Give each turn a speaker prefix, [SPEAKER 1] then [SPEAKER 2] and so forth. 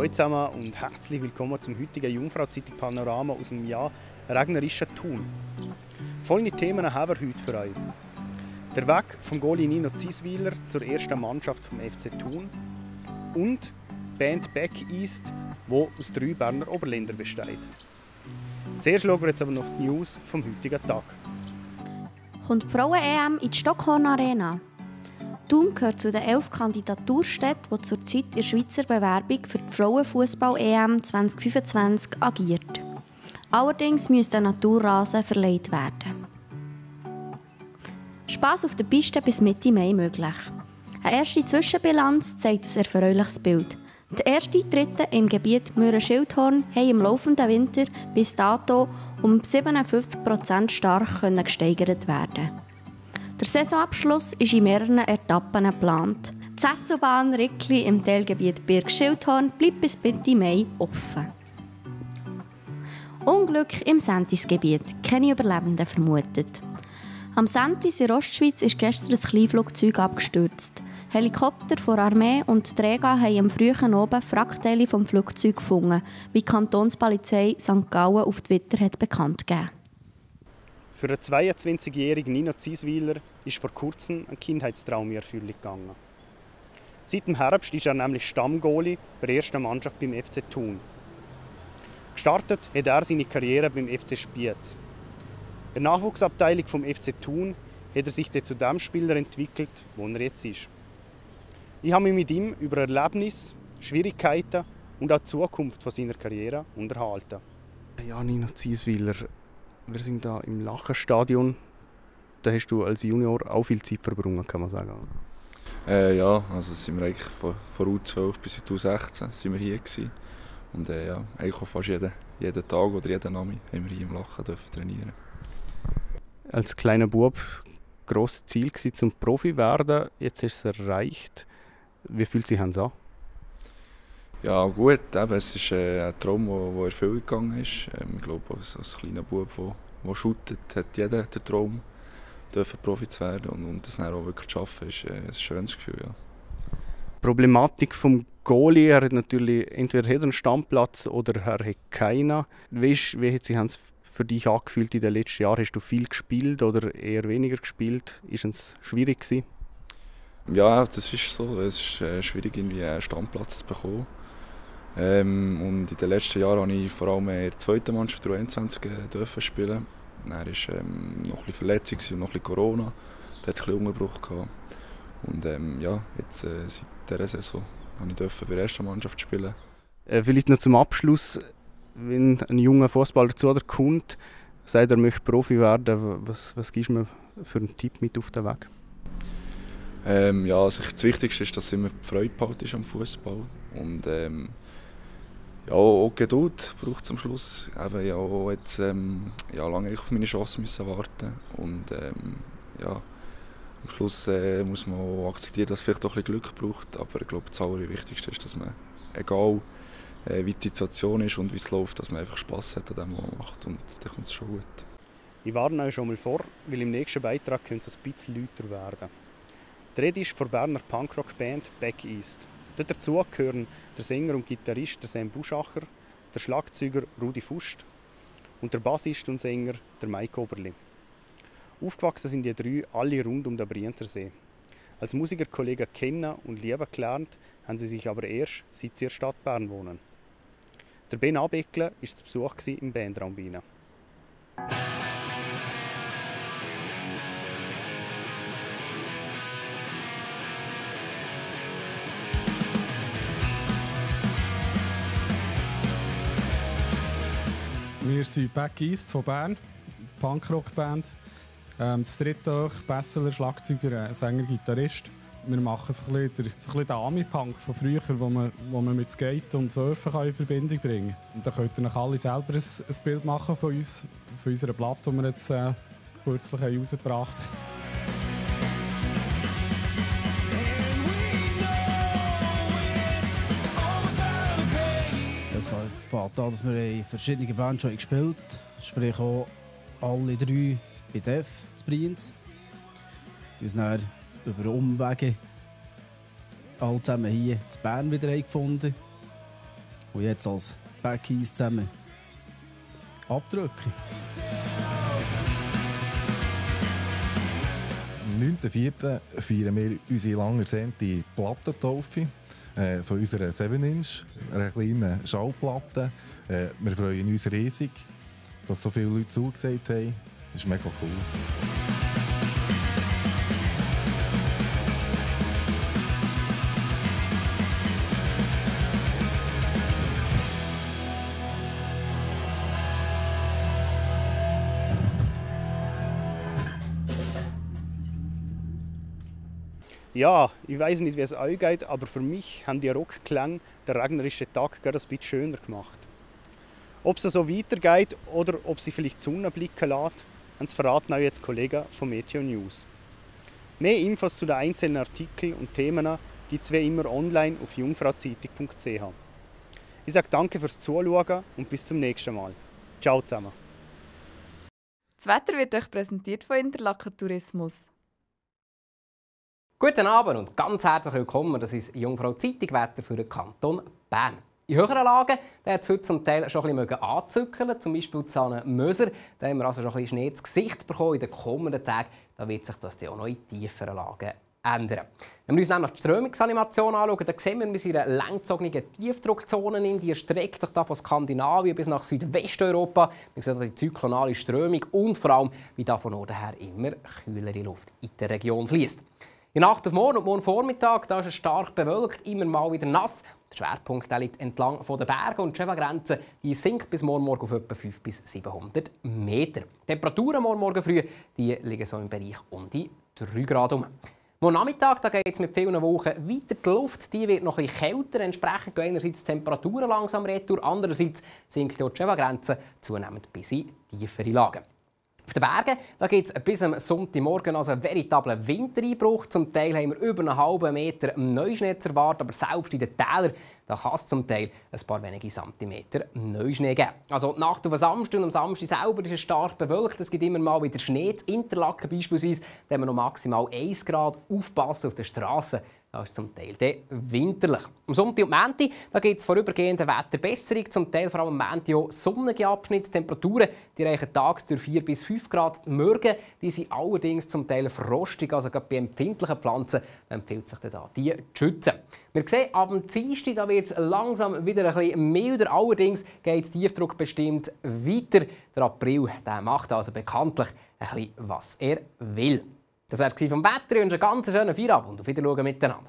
[SPEAKER 1] Hallo zusammen und herzlich willkommen zum heutigen Jungfrau-Zeitung Panorama aus dem Jahr regnerischen Thun. Folgende Themen haben wir heute für euch. Der Weg vom Goalie Nino Zieswiler zur ersten Mannschaft vom FC Thun und die Band Back East, die aus 3 Berner Oberländern besteht. Zuerst schauen wir jetzt aber noch auf die News vom heutigen Tag.
[SPEAKER 2] Kommt die Frauen-EM in die Stockhorn Arena? Thun gehört zu den 11 Kandidaturstädten, die zurzeit in der Schweizer Bewerbung für die Frauenfußball-EM 2025 agiert. Allerdings müsste ein Naturrasen verleiht werden. Spass auf der Piste bis Mitte Mai möglich. Eine erste Zwischenbilanz zeigt ein erfreuliches Bild. Die ersten Eintritte im Gebiet Möhre-Schildhorn haben im laufenden Winter bis dato um 57% stark gesteigert werden. Der Saisonabschluss ist in mehreren Etappen geplant. Die Sesselbahn Rickli im Teilgebiet Birg-Schildhorn bleibt bis Mitte Mai offen. Unglück im Sentisgebiet. Keine Überlebenden vermutet. Am Sentis in Ostschweiz ist gestern ein Kleinflugzeug abgestürzt. Helikopter von der Armee und die Träger haben am frühen Abend Wrackteile vom Flugzeug gefunden, wie die Kantonspolizei St. Gallen auf Twitter hat bekannt gegeben.
[SPEAKER 1] Für den 22-jährigen Nino Zieswiler ist vor kurzem ein Kindheitstraum in Erfüllung gegangen. Seit dem Herbst ist er nämlich Stammgoalie bei der ersten Mannschaft beim FC Thun. Gestartet hat er seine Karriere beim FC Spiez. In der Nachwuchsabteilung vom FC Thun hat er sich dann zu dem Spieler entwickelt, wo er jetzt ist. Ich habe mich mit ihm über Erlebnisse, Schwierigkeiten und auch die Zukunft von seiner Karriere unterhalten. Ja, Nino Zieswiler, wir sind hier im Lachenstadion. Da hast du als Junior auch viel Zeit verbrungen, kann man sagen.
[SPEAKER 3] Ja, also sind wir eigentlich von U12 bis U16 sind wir hier gewesen. Und ja, eigentlich auch fast jeden Tag oder jeden Abend haben wir hier im Lachen trainieren.
[SPEAKER 1] Als kleiner Bub grosses Ziel gewesen, zum Profi werden. Jetzt ist es erreicht. Wie fühlt sich das an?
[SPEAKER 3] Ja gut, eben, es ist ein Traum, der erfüllt gegangen ist. Ich glaube, als kleiner Bub, der shootet, hat jeder den Traum, Profi zu werden. Und das dann auch wirklich zu schaffen, ist ein schönes Gefühl. Ja.
[SPEAKER 1] Die Problematik des Goalie, er hat natürlich entweder einen Stammplatz oder er hat keinen. Wie hat sich das für dich angefühlt in den letzten Jahren? Hast du viel gespielt oder eher weniger gespielt? Ist es schwierig gewesen?
[SPEAKER 3] Ja, das ist so. Es ist schwierig, irgendwie einen Stammplatz zu bekommen. Und in den letzten Jahren habe ich vor allem in der zweiten Mannschaft der U21 spielen. Dann war noch ein bisschen Verletzung und noch ein bisschen Corona. Da hatte ein bisschen Unterbruch gehabt. Und ja, jetzt seit dieser Saison durfte ich bei der ersten Mannschaft spielen.
[SPEAKER 1] Vielleicht noch zum Abschluss, wenn ein junger Fußballer zu dir kommt, sagt, er möchte Profi werden, was gibst du mir für einen Tipp mit auf den Weg?
[SPEAKER 3] Ja, also das Wichtigste ist, dass immer die Freude behalten ist am Fußball. Und ja, auch Geduld braucht es am Schluss. Eben, ja, auch jetzt, lange auf meine Chance müssen warten. Und ja, am Schluss muss man auch akzeptieren, dass es vielleicht auch ein bisschen Glück braucht. Aber ich glaube, das Allerwichtigste ist, dass man, egal wie die Situation ist und wie es läuft, dass man einfach Spass hat an dem, was man macht. Und dann kommt es schon gut.
[SPEAKER 1] Ich warne euch schon mal vor, weil im nächsten Beitrag könnte es ein bisschen lauter werden. Die Rede ist von der Berner Punkrock-Band Back East. Dazu gehören der Sänger und Gitarrist Sam Buschacher, der Schlagzeuger Rudi Fust und der Bassist und Sänger der Mike Oberli. Aufgewachsen sind die 3 alle rund um den Brienzersee. Als Musikerkollegen kennen und lieben gelernt, haben sie sich aber erst, seit sie in der Stadt Bern wohnen. Der Ben Abeckle war zu Besuch im Bandraum bei ihnen.
[SPEAKER 4] Wir sind Back East von Bern, Punkrock-Band. Das dritte Besseler, Schlagzeuger, Sänger, Gitarrist. Wir machen so ein bisschen den Ami-Punk von früher, wo man mit Skate und Surfen in Verbindung bringen kann. Und da könnt ihr euch alle selber ein Bild machen von uns, von unserer Platte, die wir jetzt kürzlich herausgebracht haben.
[SPEAKER 5] Es fängt an, dass wir in verschiedenen Bands schon gespielt haben. Sprich auch alle 3 bei Def zu Brienz. Wir uns dann über Umwege alle zusammen hier in Bern wieder gefunden. Und jetzt als Backeys zusammen abdrücken.
[SPEAKER 6] Am 9.4. feiern wir unsere lang ersehnte Plattentaufe von unserer 7-Inch, einer kleinen Schallplatte. Wir freuen uns riesig, dass so viele Leute zugesagt haben. Das ist mega cool.
[SPEAKER 1] Ja, ich weiß nicht, wie es euch geht, aber für mich haben die Rockklänge den regnerischen Tag gerade ein bisschen schöner gemacht. Ob es so weitergeht oder ob sie vielleicht die Sonne blicken lässt, verraten euch jetzt die Kollegen von Meteo News. Mehr Infos zu den einzelnen Artikeln und Themen gibt es wie immer online auf jungfrauzeitung.ch. Ich sage danke fürs Zuschauen und bis zum nächsten Mal. Ciao zusammen.
[SPEAKER 7] Das Wetter wird euch präsentiert von Interlaken Tourismus.
[SPEAKER 8] Guten Abend und ganz herzlich willkommen. Das ist Jungfrau Zeitung Wetter für den Kanton Bern. In höheren Lagen hat es heute zum Teil schon ein bisschen anzügeln, zum Beispiel Zanne Möser. Da haben wir also schon ein bisschen Schnee ins Gesicht bekommen. In den kommenden Tagen da wird sich das auch noch in tieferen Lagen ändern. Wenn wir uns nämlich die Strömungsanimation anschauen, dann sehen wir in einer langgezogenen Tiefdruckzone. Die erstreckt sich da von Skandinavien bis nach Südwesteuropa. Wir sehen die zyklonale Strömung und vor allem, wie da von Norden her immer kühlere Luft in der Region fließt. In der Nacht auf morgen und morgen Vormittag da ist es stark bewölkt, immer mal wieder nass. Der Schwerpunkt liegt entlang der Berge und die Schwebengrenze sinkt bis morgen auf etwa 500 bis 700 Meter. Die Temperaturen morgen früh die liegen so im Bereich um die 3 Grad. Morgen Nachmittag geht es mit vielen Wolken weiter. Die Luft die wird noch etwas kälter. Entsprechend gehen einerseits die Temperaturen langsam retour, andererseits sinkt die Schwebengrenze zunehmend bis in tiefere Lagen. Auf den Bergen geht es bis am Sonntagmorgen also einen veritablen Wintereinbruch. Zum Teil haben wir über einen halben Meter Neuschnee zu erwarten, aber selbst in den Tälern da kann es zum Teil ein paar wenige Zentimeter Neuschnee geben. Also die Nacht auf den Samstag und am Samstag selber ist es stark bewölkt. Es gibt immer mal wieder Schnee. In Interlaken beispielsweise, da haben wir noch maximal 1 Grad. Aufpassen auf den Straßen. Das ist zum Teil winterlich. Am Sonntag und Montag gibt es vorübergehende Wetterbesserung. Zum Teil vor allem am Montag auch sonnige Abschnitte. Temperaturen die reichen tagsüber 4 bis 5 Grad. Die Morgen die sind allerdings zum Teil frostig. Also gerade bei empfindlichen Pflanzen empfiehlt sich da, die zu schützen. Wir sehen, ab dem Dienstag wird es langsam wieder ein bisschen milder. Allerdings geht es tiefdruckbestimmt weiter. Der April der macht also bekanntlich ein bisschen, was er will. Das war es vom Wetter. Ich wünsche einen ganz schönen Feierabend und auf Wiedersehen miteinander.